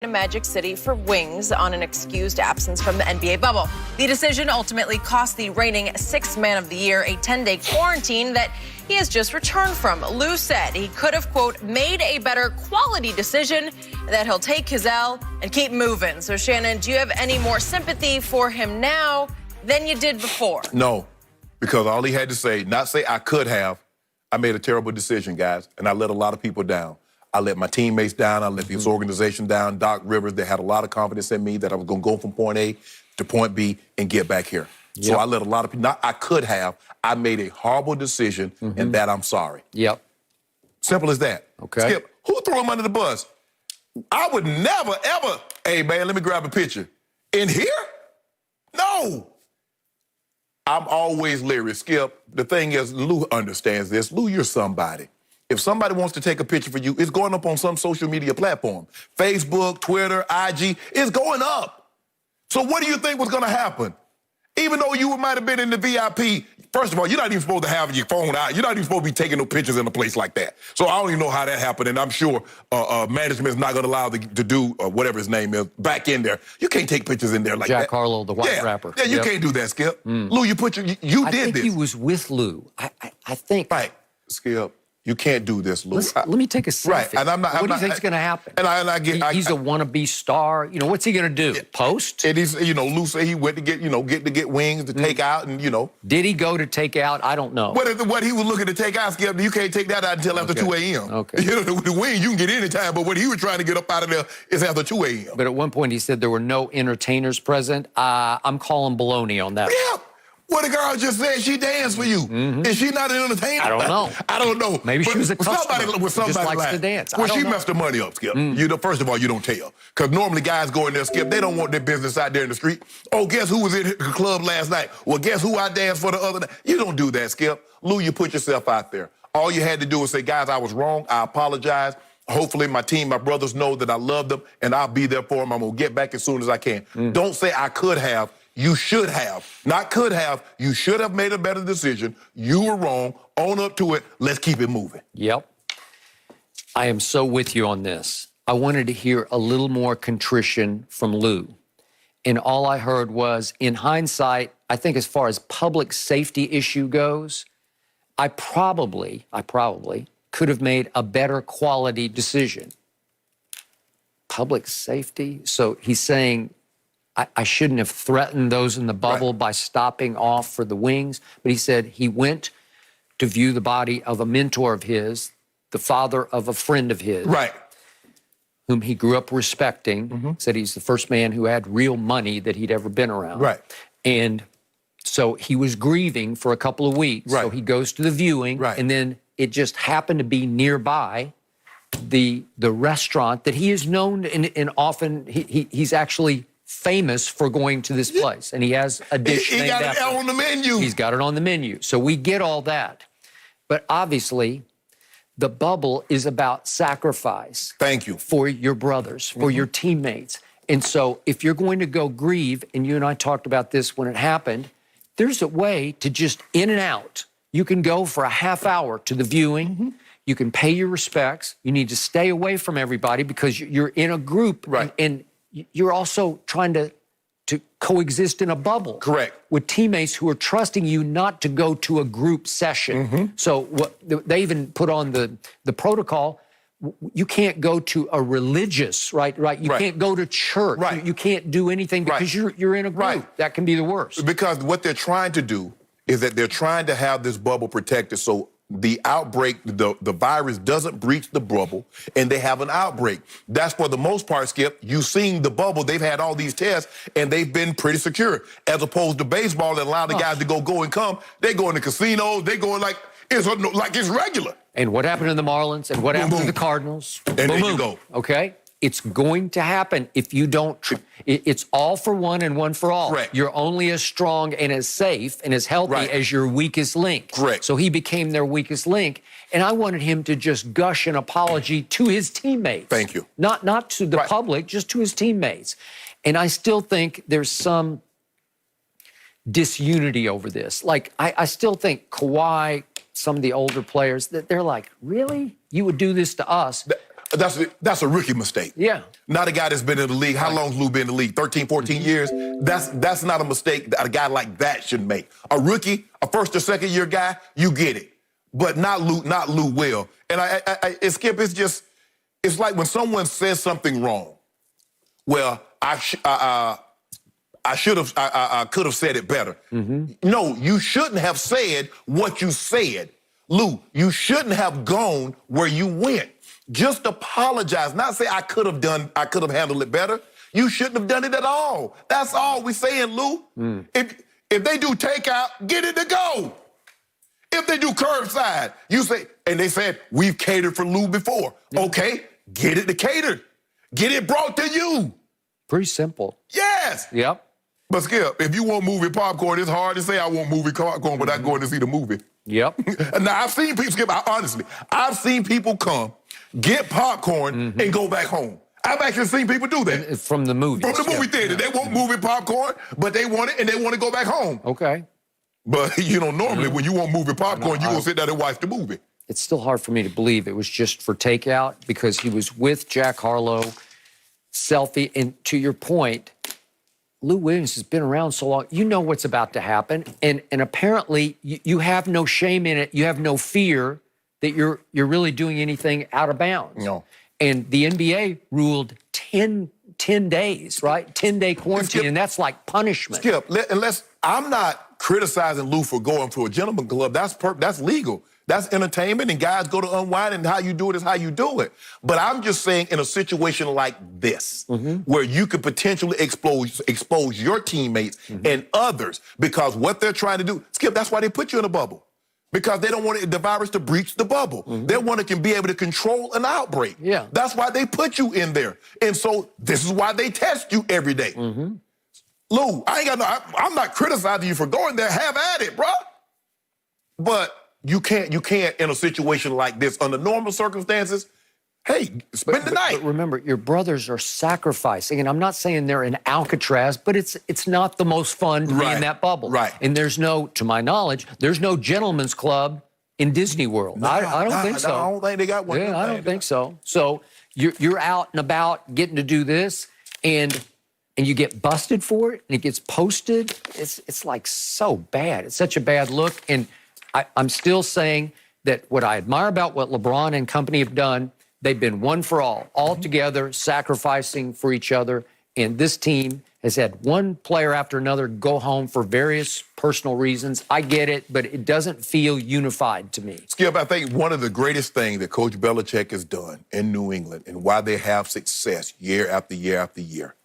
Magic City for wings on an excused absence from the NBA bubble. The decision ultimately cost the reigning Sixth Man of the Year a 10-day quarantine that he has just returned from. Lou said he could have, quote, made a better quality decision, that he'll take his L and keep moving. So, Shannon, do you have any more sympathy for him now than you did before? No, because all he had to say, not say I could have, I made a terrible decision, guys, and I let a lot of people down. I let my teammates down. I let this organization down. Doc Rivers, they had a lot of confidence in me that I was going to go from point A to point B and get back here. Yep. So I let a lot of people, not I could have, I made a horrible decision, and that I'm sorry. Yep. Simple as that. Okay. Skip, who threw him under the bus? I would never, ever, hey, man, let me grab a picture. In here? No. I'm always leery. Skip, the thing is, Lou understands this. Lou, you're somebody. If somebody wants to take a picture for you, it's going up on some social media platform. Facebook, Twitter, IG, it's going up. So what do you think was going to happen? Even though you might have been in the VIP, first of all, you're not even supposed to have your phone out. You're not even supposed to be taking no pictures in a place like that. So I don't even know how that happened, and I'm sure management's not going to allow to do whatever his name is back in there. You can't take pictures in there like that. Jack Harlow, the white rapper. Yeah, you can't do that, Skip. Lou, you did this. I think he was with Lou. I think. Right, Skip. You can't do this, Lou. Let me take a selfie. Right, and what do you think's going to happen? And I get he's a wannabe star. You know, what's he going to do? Post? And he's, Lou said he went to get wings to take out, and Did he go to take out? I don't know. What he was looking to take out, Skip, you can't take that out until after 2 a.m. Okay. The wing you can get any time, but what he was trying to get up out of there is after 2 a.m. But at one point he said there were no entertainers present. I'm calling baloney on that. Yeah. What the girl just said, she danced for you. Is she not an entertainer? I don't know. I don't know. Maybe she was a customer with somebody just likes like, to dance. Well, she messed her money up, Skip. First of all, you don't tell. Because normally guys go in there, Skip, they don't want their business out there in the street. Oh, guess who was in the club last night? Well, guess who I danced for the other night? You don't do that, Skip. Lou, you put yourself out there. All you had to do was say, guys, I was wrong. I apologize. Hopefully my team, my brothers know that I love them, and I'll be there for them. I'm going to get back as soon as I can. Don't say I could have. You should have. Not could have. You should have made a better decision. You were wrong. Own up to it. Let's keep it moving. Yep. I am so with you on this. I wanted to hear a little more contrition from Lou. And all I heard was, in hindsight, I think as far as public safety issue goes, I probably could have made a better quality decision. Public safety? So he's saying, I shouldn't have threatened those in the bubble by stopping off for the wings. But he said he went to view the body of a mentor of his, the father of a friend of his. Right. Whom he grew up respecting. Said he's the first man who had real money that he'd ever been around. Right. And so he was grieving for a couple of weeks. Right. So he goes to the viewing. Right. And then it just happened to be nearby the restaurant that he is known and often he's actually famous for going to this place, and he has a dish named after him. He got it on the menu. He's got it on the menu. So we get all that. But obviously, the bubble is about sacrifice. Thank you. For your brothers, for your teammates. And so if you're going to go grieve, and you and I talked about this when it happened, there's a way to just in and out. You can go for a half hour to the viewing. You can pay your respects. You need to stay away from everybody because you're in a group. Right. And you're also trying to coexist in a bubble. Correct. With teammates who are trusting you not to go to a group session. So what they even put on the protocol, you can't go to a religious, right? You can't go to church. Right. You can't do anything because you're in a group. Right. That can be the worst. Because what they're trying to do is that they're trying to have this bubble protected so the outbreak, the virus doesn't breach the bubble, and they have an outbreak. That's for the most part, Skip. You've seen the bubble. They've had all these tests, and they've been pretty secure. As opposed to baseball that allow the guys to go and come. They go in the casinos. They go like it's regular. And what happened to the Marlins? And what happened to the Cardinals? And there you go. Okay? It's going to happen if you don't. It's all for one and one for all. Correct. You're only as strong and as safe and as healthy as your weakest link. Correct. So he became their weakest link. And I wanted him to just gush an apology to his teammates. Thank you. Not to the public, just to his teammates. And I still think there's some disunity over this. Like, I still think Kawhi, some of the older players, that they're like, really? You would do this to us? That's a rookie mistake. Yeah. Not a guy that's been in the league. How long's Lou been in the league? 13, 14 years? That's not a mistake that a guy like that should make. A rookie, a first or second year guy, you get it. But not Lou Will. And Skip, it's like when someone says something wrong. Well, I could have said it better. No, you shouldn't have said what you said. Lou, you shouldn't have gone where you went. Just apologize. Not say I could have handled it better. You shouldn't have done it at all. That's all we're saying, Lou. If they do takeout, get it to go. If they do curbside, you say, and they said, we've catered for Lou before. Okay, get it to cater. Get it brought to you. Pretty simple. Yes. Yep. But Skip, if you want movie popcorn, it's hard to say I want movie popcorn without going to see the movie. Yep. Now, I've seen people, Skip, honestly, I've seen people come, get popcorn, and go back home. I've actually seen people do that. From the movie. From the movie theater. They want movie popcorn, but they want it, and they want to go back home. Okay. But, normally when you want movie popcorn, you're going to sit down and watch the movie. It's still hard for me to believe it was just for takeout because he was with Jack Harlow, selfie. And to your point, Lou Williams has been around so long. You know what's about to happen. And apparently you have no shame in it. You have no fear that you're really doing anything out of bounds. No. And the NBA ruled 10 days, right? 10-day quarantine, Skip, and that's like punishment. Skip, I'm not criticizing Lou for going to a gentleman club. That's legal. That's entertainment, and guys go to unwind, and how you do it is how you do it. But I'm just saying in a situation like this, where you could potentially expose your teammates and others, because what they're trying to do, Skip, that's why they put you in a bubble. Because they don't want the virus to breach the bubble. They want to be able to control an outbreak. Yeah. That's why they put you in there. And so this is why they test you every day. Lou, I'm not criticizing you for going there. Have at it, bro. But you can't in a situation like this, under normal circumstances, hey, spend the night. But remember, your brothers are sacrificing, and I'm not saying they're in Alcatraz, but it's not the most fun to be in that bubble. Right. And to my knowledge, there's no gentleman's club in Disney World. I don't think so. I don't think they got one. Yeah, I don't think so. So you're out and about getting to do this, and you get busted for it, and it gets posted. It's like so bad. It's such a bad look, and I'm still saying that what I admire about what LeBron and company have done, they've been one for all together, sacrificing for each other. And this team has had one player after another go home for various personal reasons. I get it, but it doesn't feel unified to me. Skip, I think one of the greatest things that Coach Belichick has done in New England and why they have success year after year after year,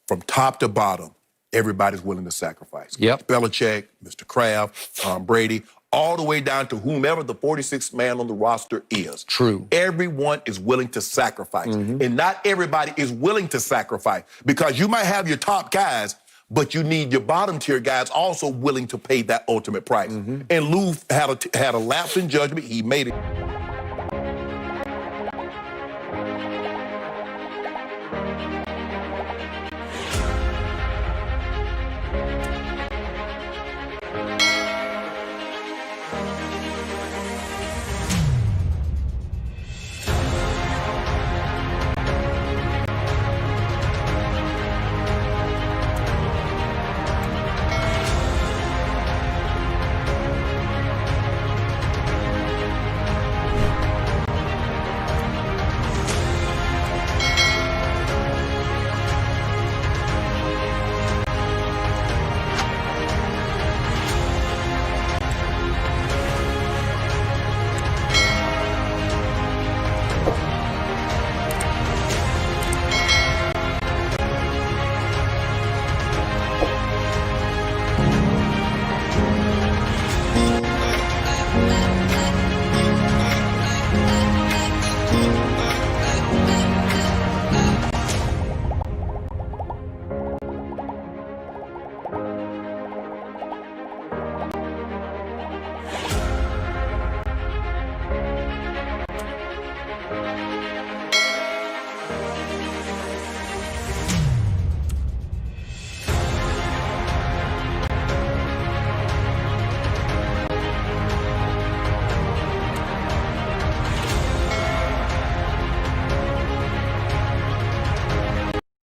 from top to bottom, everybody's willing to sacrifice. Yep. Belichick, Mr. Kraft, Tom Brady, all the way down to whomever the 46th man on the roster is. True. Everyone is willing to sacrifice. And not everybody is willing to sacrifice, because you might have your top guys, but you need your bottom tier guys also willing to pay that ultimate price. And Lou had a lapse in judgment. He made it.